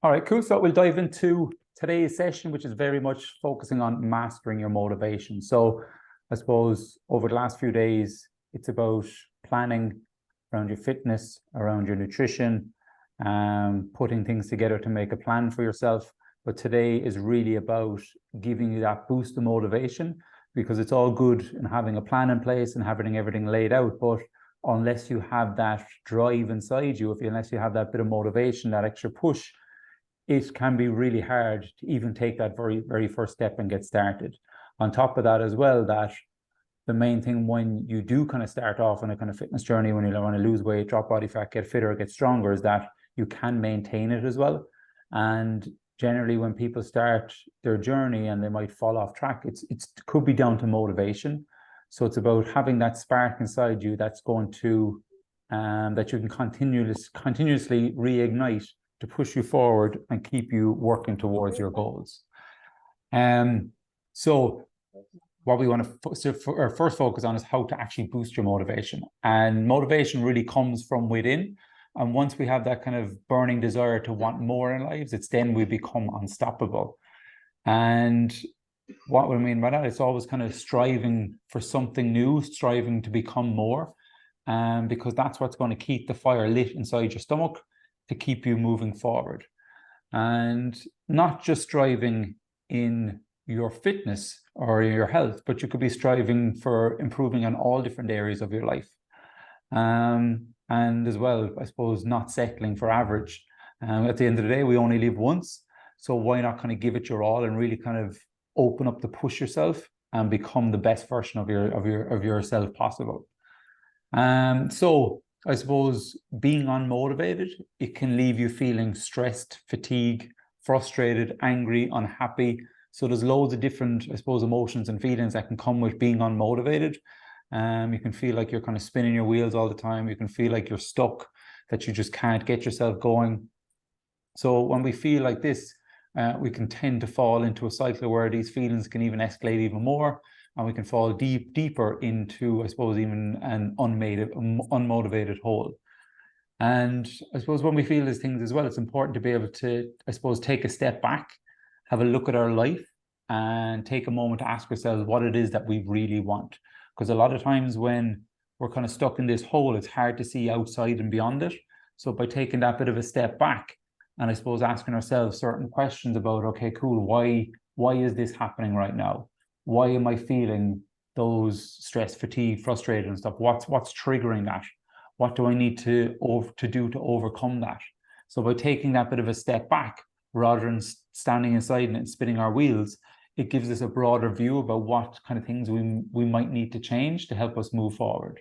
All right, cool. So we'll dive into today's session, which is very much focusing on mastering your motivation. So I suppose over the last few days, it's about planning around your fitness, around your nutrition, putting things together to make a plan for yourself. But today is really about giving you that boost of motivation, because it's all good in having a plan in place and having everything laid out. But unless you have that drive inside you, unless you have that bit of motivation, that extra push, it can be really hard to even take that very first step and get started. On top of that as well, that the main thing when you do kind of start off on a kind of fitness journey, when you want to lose weight, drop body fat, get fitter, get stronger, is that you can maintain it as well. And generally when people start their journey and they might fall off track, it could be down to motivation. So it's about having that spark inside you that's going to, that you can continuously reignite to push you forward and keep you working towards your goals. So what we want to first focus on is how to actually boost your motivation. And motivation really comes from within. And once we have that kind of burning desire to want more in lives, it's then we become unstoppable. And what we mean by that, it's always kind of striving for something new, striving to become more, because that's what's going to keep the fire lit inside your stomach to keep you moving forward. And not just striving in your fitness or your health, but you could be striving for improving on all different areas of your life. And as well, I suppose, not settling for average. At the end of the day, we only live once. So why not kind of give it your all and really kind of open up to push yourself and become the best version of yourself possible. So I suppose being unmotivated, it can leave you feeling stressed, fatigued, frustrated, angry, unhappy. So there's loads of different, I suppose, emotions and feelings that can come with being unmotivated. You can feel like you're kind of spinning your wheels all the time. You can feel like you're stuck, that you just can't get yourself going. So when we feel like this, we can tend to fall into a cycle where these feelings can even escalate even more. And we can fall deeper into, I suppose, even an unmotivated hole. And I suppose when we feel these things as well, it's important to be able to, I suppose, take a step back, have a look at our life, and take a moment to ask ourselves what it is that we really want. Because a lot of times when we're kind of stuck in this hole, it's hard to see outside and beyond it. So by taking that bit of a step back, and I suppose asking ourselves certain questions about, okay, cool, why is this happening right now? Why am I feeling those stress, fatigue, frustrated and stuff? What's triggering that? What do I need to do to overcome that? So by taking that bit of a step back, rather than standing inside and spinning our wheels, it gives us a broader view about what kind of things we might need to change to help us move forward.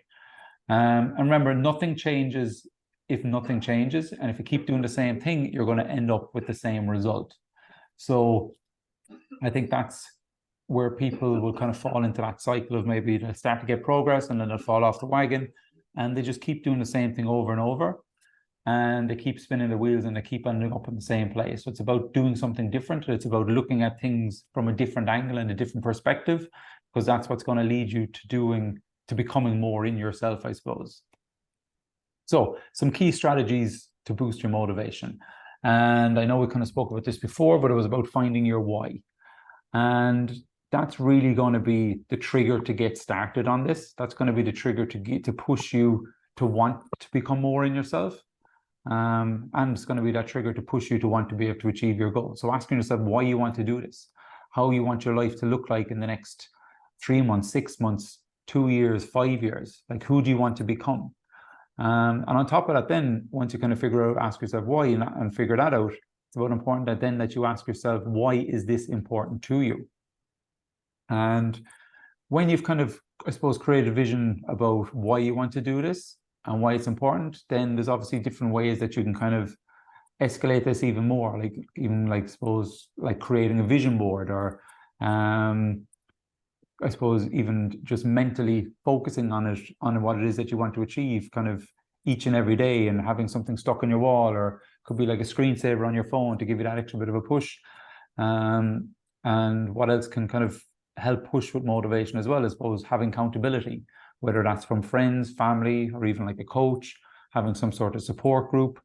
And remember, nothing changes if nothing changes. And if you keep doing the same thing, you're going to end up with the same result. So I think that's where people will kind of fall into that cycle of maybe they'll start to get progress and then they'll fall off the wagon, and they just keep doing the same thing over and over, and they keep spinning the wheels and they keep ending up in the same place. So it's about doing something different. It's about looking at things from a different angle and a different perspective, because that's what's going to lead you to becoming more in yourself, I suppose. So some key strategies to boost your motivation. And I know we kind of spoke about this before, but it was about finding your why. And that's really going to be the trigger to get started on this. That's going to be the trigger to push you to want to become more in yourself. And it's going to be that trigger to push you to want to be able to achieve your goal. So asking yourself why you want to do this, how you want your life to look like in the next 3 months, 6 months, 2 years, 5 years. Like, who do you want to become? And on top of that, then once you kind of ask yourself why and figure that out, it's about important that you ask yourself, why is this important to you? And when you've kind of, I suppose, created a vision about why you want to do this and why it's important, then there's obviously different ways that you can kind of escalate this even more, like even like, suppose, like creating a vision board, or I suppose even just mentally focusing on what it is that you want to achieve kind of each and every day, and having something stuck on your wall, or could be like a screensaver on your phone to give you that extra bit of a push. And what else can kind of help push with motivation as well, I suppose, having accountability, whether that's from friends, family, or even like a coach, having some sort of support group.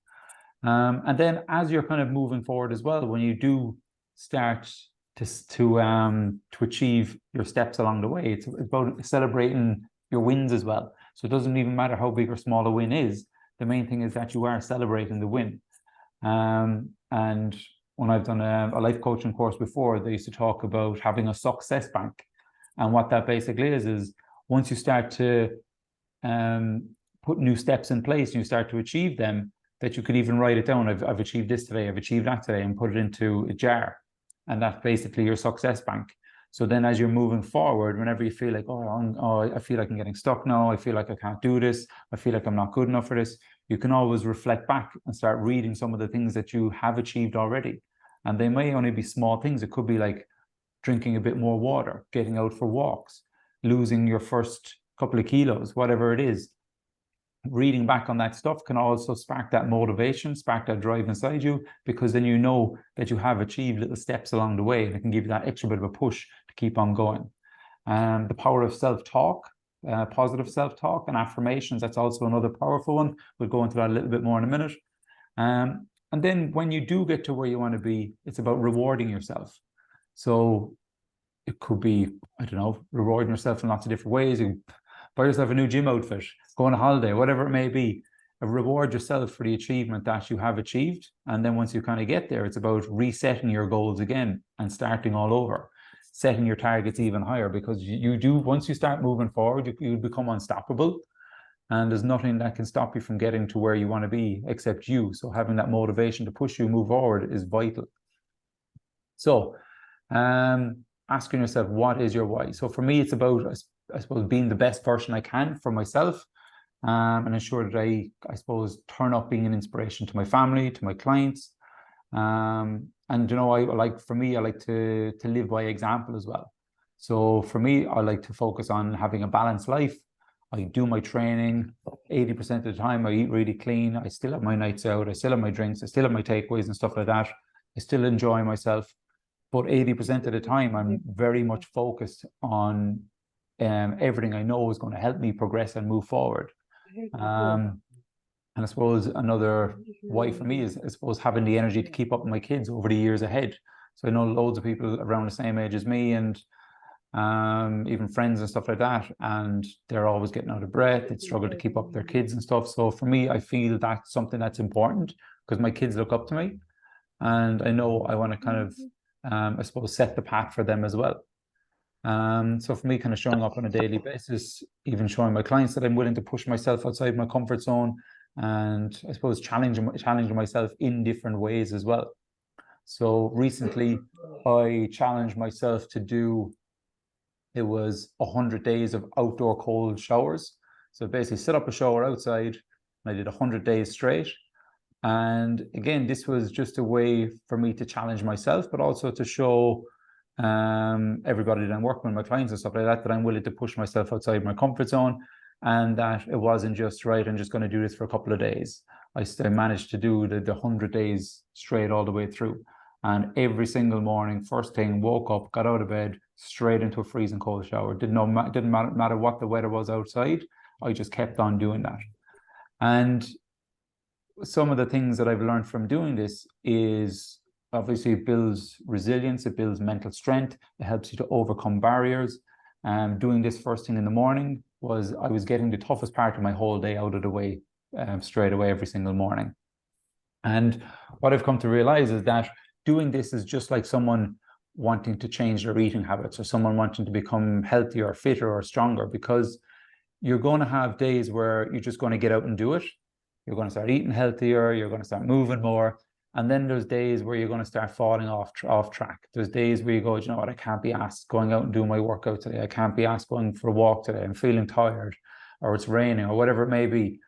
And then as you're kind of moving forward as well, when you do start to achieve your steps along the way, it's about celebrating your wins as well. So it doesn't even matter how big or small a win is. The main thing is that you are celebrating the win. And when I've done a life coaching course before, they used to talk about having a success bank. And what that basically is once you start to put new steps in place and you start to achieve them, that you could even write it down. I've achieved this today, I've achieved that today, and put it into a jar. And that's basically your success bank. So then as you're moving forward, whenever you feel like, I feel like I'm getting stuck now, I feel like I can't do this, I feel like I'm not good enough for this, you can always reflect back and start reading some of the things that you have achieved already. And they may only be small things. It could be like drinking a bit more water, getting out for walks, losing your first couple of kilos, whatever it is. Reading back on that stuff can also spark that motivation, spark that drive inside you, because then you know that you have achieved little steps along the way, and it can give you that extra bit of a push to keep on going. The power of self-talk, positive self-talk and affirmations, that's also another powerful one. We'll go into that a little bit more in a minute. And then when you do get to where you want to be, it's about rewarding yourself. So it could be, I don't know, rewarding yourself in lots of different ways. You buy yourself a new gym outfit, go on a holiday, whatever it may be. Reward yourself for the achievement that you have achieved. And then once you kind of get there, it's about resetting your goals again and starting all over, setting your targets even higher, because you do, once you start moving forward, you become unstoppable. And there's nothing that can stop you from getting to where you want to be except you. So having that motivation to push you move forward is vital. So asking yourself, what is your why? So for me, it's about, I suppose, being the best version I can for myself, and ensure that I suppose, turn up being an inspiration to my family, to my clients. And, you know, I like to live by example as well. So for me, I like to focus on having a balanced life. I do my training 80% of the time. I eat really clean. I still have my nights out. I still have my drinks. I still have my takeaways and stuff like that. I still enjoy myself. But 80% of the time, I'm very much focused on everything I know is going to help me progress and move forward. And I suppose another why for me is, I suppose, having the energy to keep up with my kids over the years ahead. So I know loads of people around the same age as me, and even friends and stuff like that, and they're always getting out of breath. They struggle to keep up with their kids and stuff. So for me, I feel that's something that's important, because my kids look up to me, and I know I want to kind of, I suppose, set the path for them as well. So for me, kind of showing up on a daily basis, even showing my clients that I'm willing to push myself outside my comfort zone, and I suppose challenging myself in different ways as well. So recently, I challenged myself to do, it was 100 days of outdoor cold showers. So basically set up a shower outside, and I did 100 days straight. And again, this was just a way for me to challenge myself, but also to show everybody that I'm working with, my clients and stuff like that, that I'm willing to push myself outside my comfort zone, and that it wasn't just, right, I'm just going to do this for a couple of days. I still managed to do the 100 days straight all the way through. And every single morning, first thing, woke up, got out of bed, straight into a freezing cold shower. Didn't matter what the weather was outside. I just kept on doing that. And some of the things that I've learned from doing this is, obviously, it builds resilience, it builds mental strength, it helps you to overcome barriers. Doing this first thing in the morning I was getting the toughest part of my whole day out of the way straight away every single morning. And what I've come to realize is that doing this is just like someone wanting to change their eating habits, or someone wanting to become healthier or fitter or stronger, because you're going to have days where you're just going to get out and do it. You're going to start eating healthier, you're going to start moving more. And then there's days where you're going to start falling off track. There's days where you go, you know what, I can't be asked going out and doing my workout today. I can't be asked going for a walk today. I'm feeling tired, or it's raining, or whatever it may be.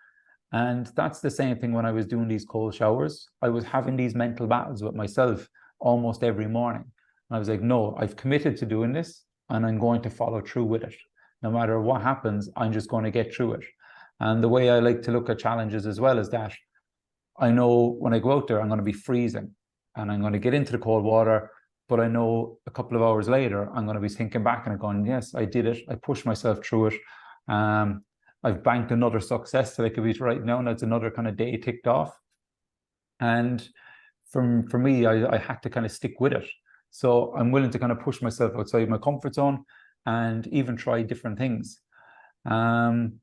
And that's the same thing when I was doing these cold showers. I was having these mental battles with myself almost every morning. And I was like, no, I've committed to doing this, and I'm going to follow through with it. No matter what happens, I'm just going to get through it. And the way I like to look at challenges as well is that I know when I go out there, I'm going to be freezing and I'm going to get into the cold water, but I know a couple of hours later, I'm going to be thinking back and going, yes, I did it. I pushed myself through it. I've banked another success that I could be right now, and that's another kind of day ticked off. And for me, I had to kind of stick with it. So I'm willing to kind of push myself outside my comfort zone and even try different things. And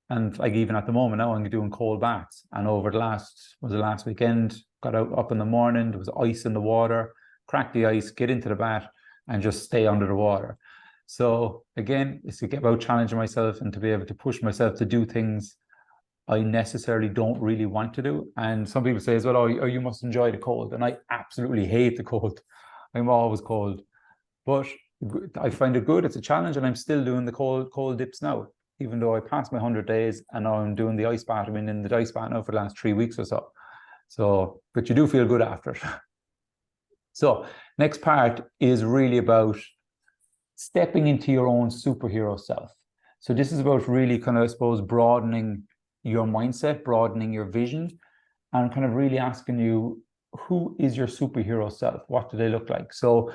like even at the moment now, I'm doing cold baths. And over the last weekend, got out up in the morning, there was ice in the water, crack the ice, get into the bath, and just stay under the water. So again, it's to get about challenging myself and to be able to push myself to do things I necessarily don't really want to do. And some people say as well, oh, you must enjoy the cold. And I absolutely hate the cold. I'm always cold. But I find it good. It's a challenge, and I'm still doing the cold dips now, even though I passed my 100 days and now I'm doing the ice bath. I've been in the ice bath now for the last 3 weeks or so. So, but you do feel good after it. So next part is really about stepping into your own superhero self. So this is about really kind of, I suppose, broadening your mindset, broadening your vision, and kind of really asking you, who is your superhero self? What do they look like? So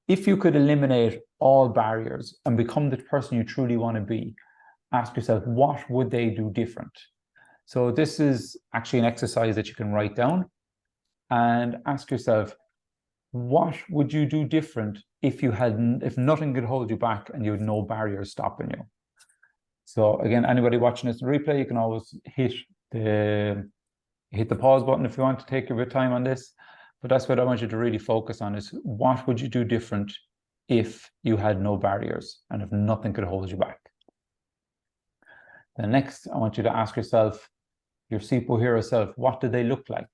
if you could eliminate all barriers and become the person you truly want to be, ask yourself, what would they do different? So this is actually an exercise that you can write down and ask yourself, what would you do different if nothing could hold you back and you had no barriers stopping you? So again, anybody watching this in replay, you can always hit the pause button if you want to take a bit of time on this. But that's what I want you to really focus on, is what would you do different if you had no barriers and if nothing could hold you back? Then next, I want you to ask yourself, your superhero self, what do they look like?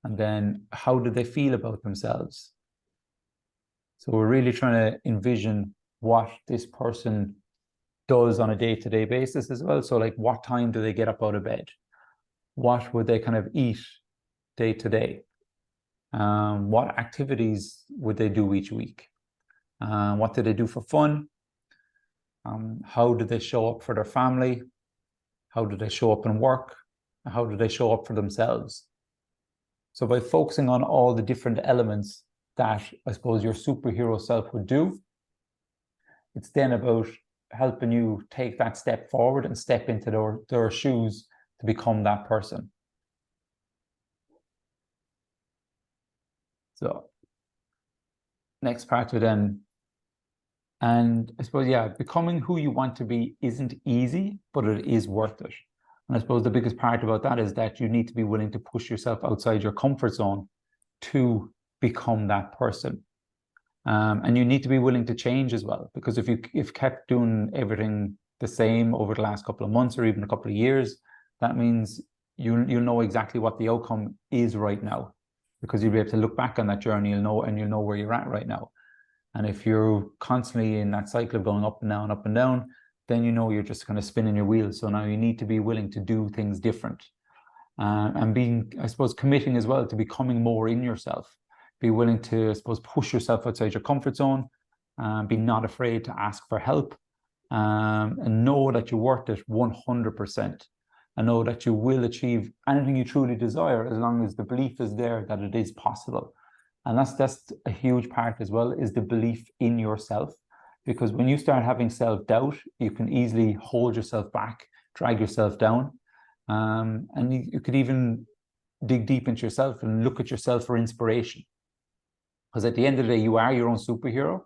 And then how do they feel about themselves? So we're really trying to envision what this person does on a day-to-day basis as well. So like, what time do they get up out of bed? What would they kind of eat day to day? What activities would they do each week? What do they do for fun? How do they show up for their family? How do they show up in work? How do they show up for themselves? So by focusing on all the different elements that I suppose your superhero self would do, it's then about helping you take that step forward and step into their shoes to become that person. So next part to then, and I suppose, yeah, becoming who you want to be isn't easy, but it is worth it. And I suppose the biggest part about that is that you need to be willing to push yourself outside your comfort zone to become that person. And you need to be willing to change as well, because if you've kept doing everything the same over the last couple of months or even a couple of years, that means you'll know exactly what the outcome is right now, because you'll be able to look back on that journey, you'll know where you're at right now. And if you're constantly in that cycle of going up and down, then you know you're just kind of spinning your wheels. So now you need to be willing to do things different, and being, I suppose, committing as well to becoming more in yourself. Be willing to, I suppose, push yourself outside your comfort zone, be not afraid to ask for help, and know that you're worth it 100%. And know that you will achieve anything you truly desire as long as the belief is there that it is possible. And that's a huge part as well, is the belief in yourself. Because when you start having self-doubt, you can easily hold yourself back, drag yourself down. And you could even dig deep into yourself and look at yourself for inspiration. Because at the end of the day, you are your own superhero,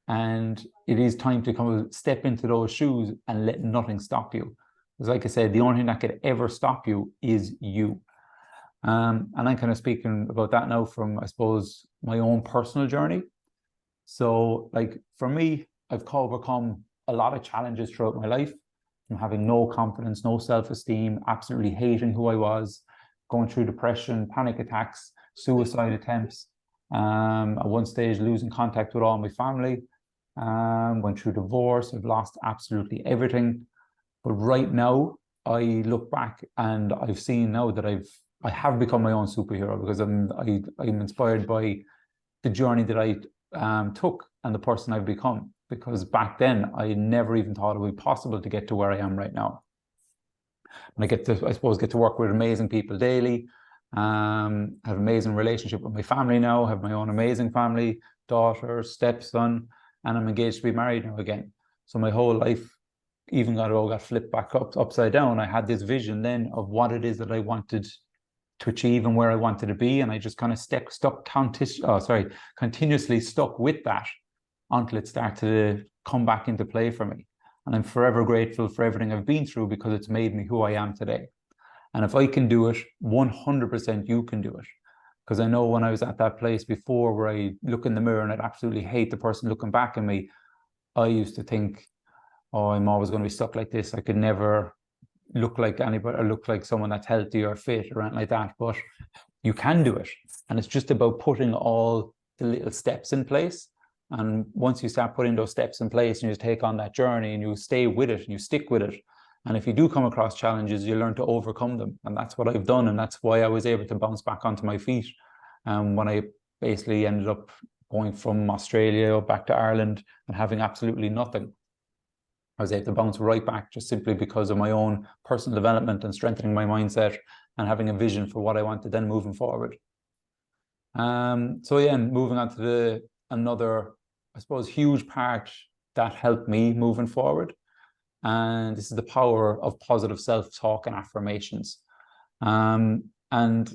and it is time to come step into those shoes and let nothing stop you. Because like I said, the only thing that could ever stop you is you. And I'm kind of speaking about that now from, I suppose, my own personal journey. So like for me, I've overcome a lot of challenges throughout my life, from having no confidence, no self-esteem, absolutely hating who I was, going through depression, panic attacks, suicide attempts, at one stage losing contact with all my family, went through divorce. I've lost absolutely everything. But right now, I look back and I've seen now that I have become my own superhero, because I'm inspired by the journey that I took and the person I've become. Because back then, I never even thought it would be possible to get to where I am right now. And I get to work with amazing people daily, have an amazing relationship with my family now, have my own amazing family, daughter, stepson, and I'm engaged to be married now again. So my whole life even got flipped back upside down. I had this vision then of what it is that I wanted to achieve and where I wanted to be. And I just kind of continuously stuck with that until it started to come back into play for me. And I'm forever grateful for everything I've been through, because it's made me who I am today. And if I can do it, 100% you can do it. Because I know when I was at that place before where I look in the mirror and I'd absolutely hate the person looking back at me, I used to think, oh, I'm always going to be stuck like this. I could never look like anybody or look like someone that's healthy or fit or anything like that. But you can do it. And it's just about putting all the little steps in place. And once you start putting those steps in place and you take on that journey and you stay with it and you stick with it, and if you do come across challenges, you learn to overcome them. And that's what I've done. And that's why I was able to bounce back onto my feet. When I basically ended up going from Australia back to Ireland and having absolutely nothing, I was able to bounce right back just simply because of my own personal development and strengthening my mindset and having a vision for what I wanted then moving forward. So yeah, moving on to another, I suppose, huge part that helped me moving forward. And this is the power of positive self-talk and affirmations. And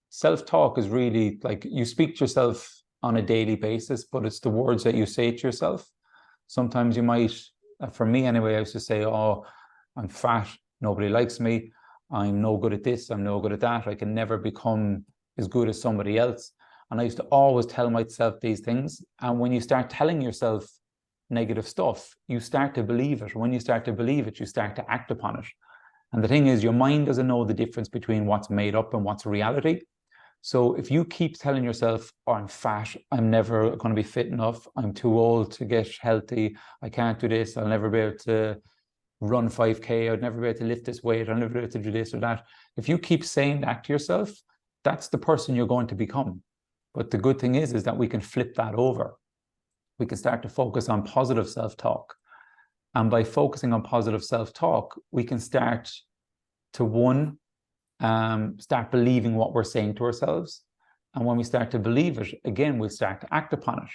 self-talk is really like you speak to yourself on a daily basis, but it's the words that you say to yourself. Sometimes you might, for me anyway, I used to say, oh, I'm fat, nobody likes me, I'm no good at this, I'm no good at that, I can never become as good as somebody else. And I used to always tell myself these things. And when you start telling yourself negative stuff, you start to believe it. When you start to believe it, you start to act upon it. And the thing is, your mind doesn't know the difference between what's made up and what's reality. So if you keep telling yourself, oh, I'm fat, I'm never going to be fit enough, I'm too old to get healthy, I can't do this, I'll never be able to run 5K, I'd never be able to lift this weight, I'll never be able to do this or that. If you keep saying that to yourself, that's the person you're going to become. But the good thing is that we can flip that over. We can start to focus on positive self-talk. And by focusing on positive self-talk, we can start to, start believing what we're saying to ourselves. And when we start to believe it, again, we'll start to act upon it.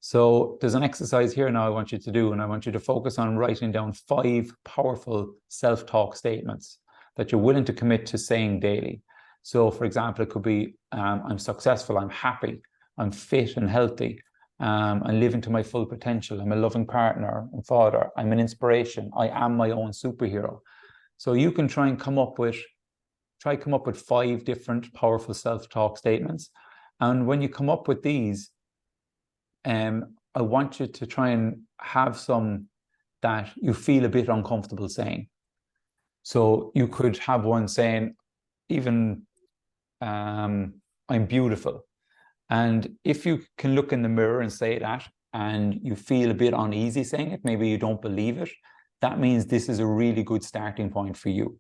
So there's an exercise here now I want you to do, and I want you to focus on writing down 5 powerful self-talk statements that you're willing to commit to saying daily. So for example, it could be, I'm successful, I'm happy, I'm fit and healthy, I'm living to my full potential, I'm a loving partner and father, I'm an inspiration, I am my own superhero. So you can try come up with 5 different powerful self-talk statements. And when you come up with these, I want you to try and have some that you feel a bit uncomfortable saying. So you could have one saying, even, I'm beautiful. And if you can look in the mirror and say that, and you feel a bit uneasy saying it, maybe you don't believe it, that means this is a really good starting point for you.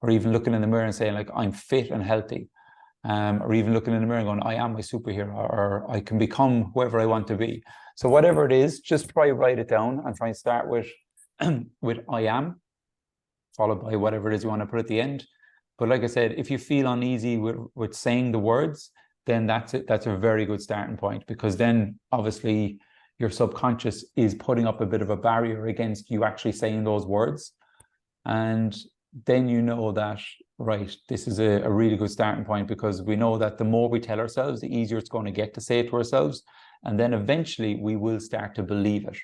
Or even looking in the mirror and saying, like, I'm fit and healthy. Or even looking in the mirror and going, I am my superhero, or I can become whoever I want to be. So whatever it is, just try to write it down and try and start with, with I am, followed by whatever it is you want to put at the end. But like I said, if you feel uneasy with saying the words, then that's it. That's a very good starting point, because then obviously your subconscious is putting up a bit of a barrier against you actually saying those words. And then you know that, right, this is a really good starting point, because we know that the more we tell ourselves, the easier it's going to get to say it to ourselves. And then eventually we will start to believe it.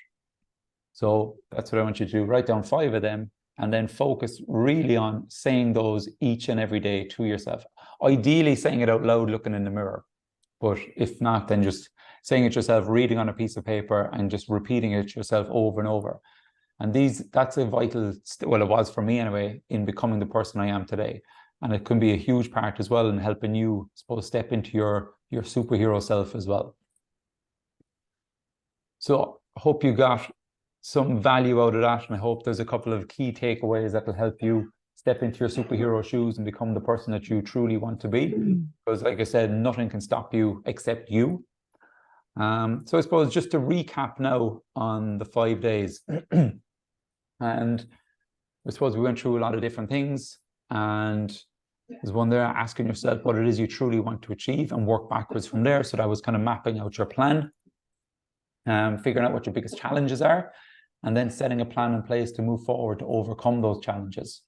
So that's what I want you to do. Write down 5 of them and then focus really on saying those each and every day to yourself. Ideally saying it out loud, looking in the mirror. But if not, then just saying it yourself, reading on a piece of paper and just repeating it yourself over and over. And that's a vital, well, it was for me anyway, in becoming the person I am today. And it can be a huge part as well in helping you, I suppose, step into your superhero self as well. So I hope you got some value out of that. And I hope there's a couple of key takeaways that will help you step into your superhero shoes and become the person that you truly want to be. Because like I said, nothing can stop you except you. So I suppose just to recap now on the 5 days. And I suppose we went through a lot of different things, and there's one there, asking yourself what it is you truly want to achieve and work backwards from there. So that was kind of mapping out your plan, figuring out what your biggest challenges are, and then setting a plan in place to move forward to overcome those challenges.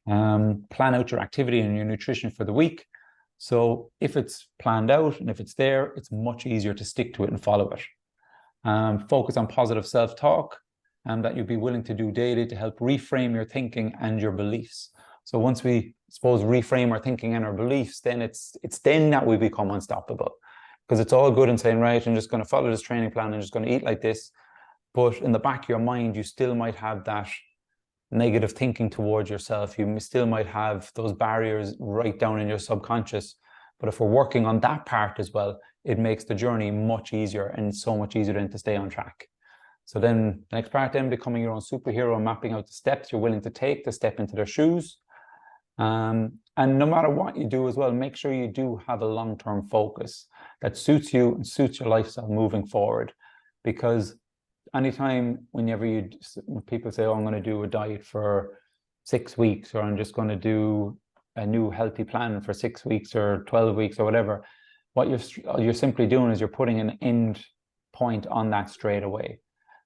Plan out your activity and your nutrition for the week, So if it's planned out and if it's there, it's much easier to stick to it and follow it. Focus on positive self-talk that you'd be willing to do daily to help reframe your thinking and your beliefs. So once we, suppose, reframe our thinking and our beliefs, then it's then that we become unstoppable. Because it's all good in saying, right, I'm just going to follow this training plan, I'm just going to eat like this. But in the back of your mind, you still might have that negative thinking towards yourself. You still might have those barriers right down in your subconscious. But if we're working on that part as well, it makes the journey much easier and so much easier then to stay on track. So then the next part, then becoming your own superhero and mapping out the steps you're willing to take to step into their shoes. And no matter what you do as well, make sure you do have a long-term focus that suits you and suits your lifestyle moving forward. Because anytime, whenever people say, oh, I'm going to do a diet for 6 weeks, or I'm just going to do a new healthy plan for 6 weeks or 12 weeks or whatever, what you're simply doing is you're putting an end point on that straight away.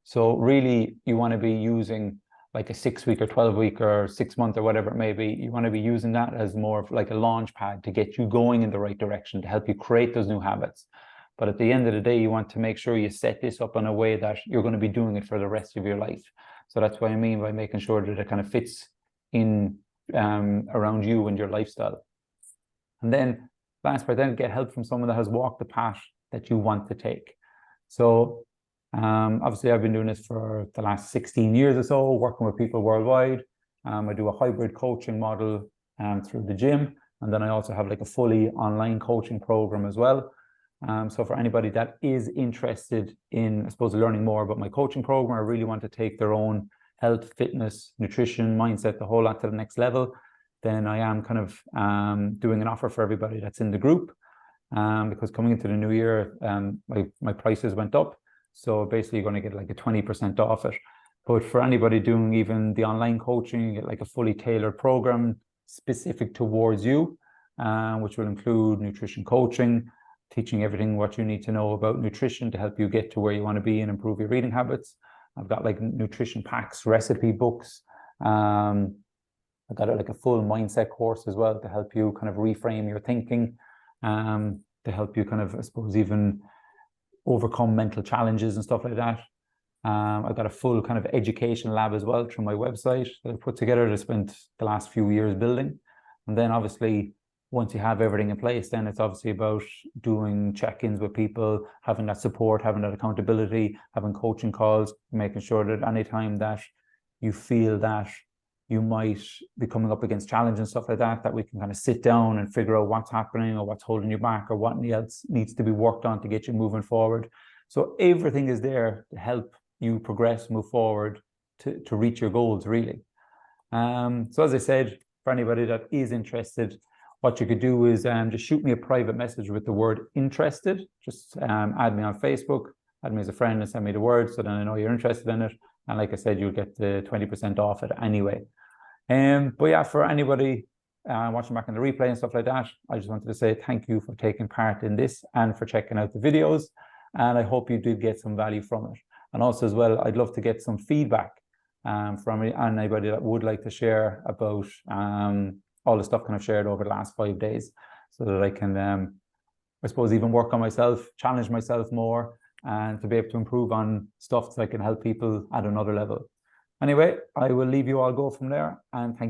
So really, you want to be using like a 6 week or 12 week or 6 month or whatever it may be. You want to be using that as more of like a launch pad to get you going in the right direction, to help you create those new habits. But at the end of the day, you want to make sure you set this up in a way that you're going to be doing it for the rest of your life. So that's what I mean by making sure that it kind of fits in around you and your lifestyle. And then last part, then get help from someone that has walked the path that you want to take. So obviously I've been doing this for the last 16 years or so, working with people worldwide. I do a hybrid coaching model through the gym. And then I also have like a fully online coaching program as well. So for anybody that is interested in, I suppose, learning more about my coaching program, I really want to take their own health, fitness, nutrition, mindset, the whole lot to the next level, then I am kind of doing an offer for everybody that's in the group. Because coming into the new year, my prices went up. So basically you're going to get like a 20% off it. But for anybody doing even the online coaching, you get like a fully tailored program specific towards you, which will include nutrition coaching, teaching everything what you need to know about nutrition to help you get to where you want to be and improve your eating habits. I've got like nutrition packs, recipe books. I've got like a full mindset course as well to help you kind of reframe your thinking, to help you kind of, I suppose, even overcome mental challenges and stuff like that. I've got a full kind of education lab as well through my website that I put together that I spent the last few years building. And then obviously, once you have everything in place, then it's obviously about doing check-ins with people, having that support, having that accountability, having coaching calls, making sure that anytime that you feel that you might be coming up against challenges and stuff like that, that we can kind of sit down and figure out what's happening or what's holding you back or what else needs to be worked on to get you moving forward. So everything is there to help you progress, move forward to reach your goals, really. So as I said, for anybody that is interested, what you could do is just shoot me a private message with the word interested. Just add me on Facebook, add me as a friend and send me the word so then I know you're interested in it. And like I said, you'll get the 20% off it anyway. But yeah, for anybody watching back on the replay and stuff like that, I just wanted to say thank you for taking part in this and for checking out the videos. And I hope you did get some value from it. And also as well, I'd love to get some feedback from anybody that would like to share about all the stuff kind of shared over the last 5 days, so that I can, I suppose, even work on myself, challenge myself more, and to be able to improve on stuff so I can help people at another level. Anyway, I will leave you all go from there, and thank you.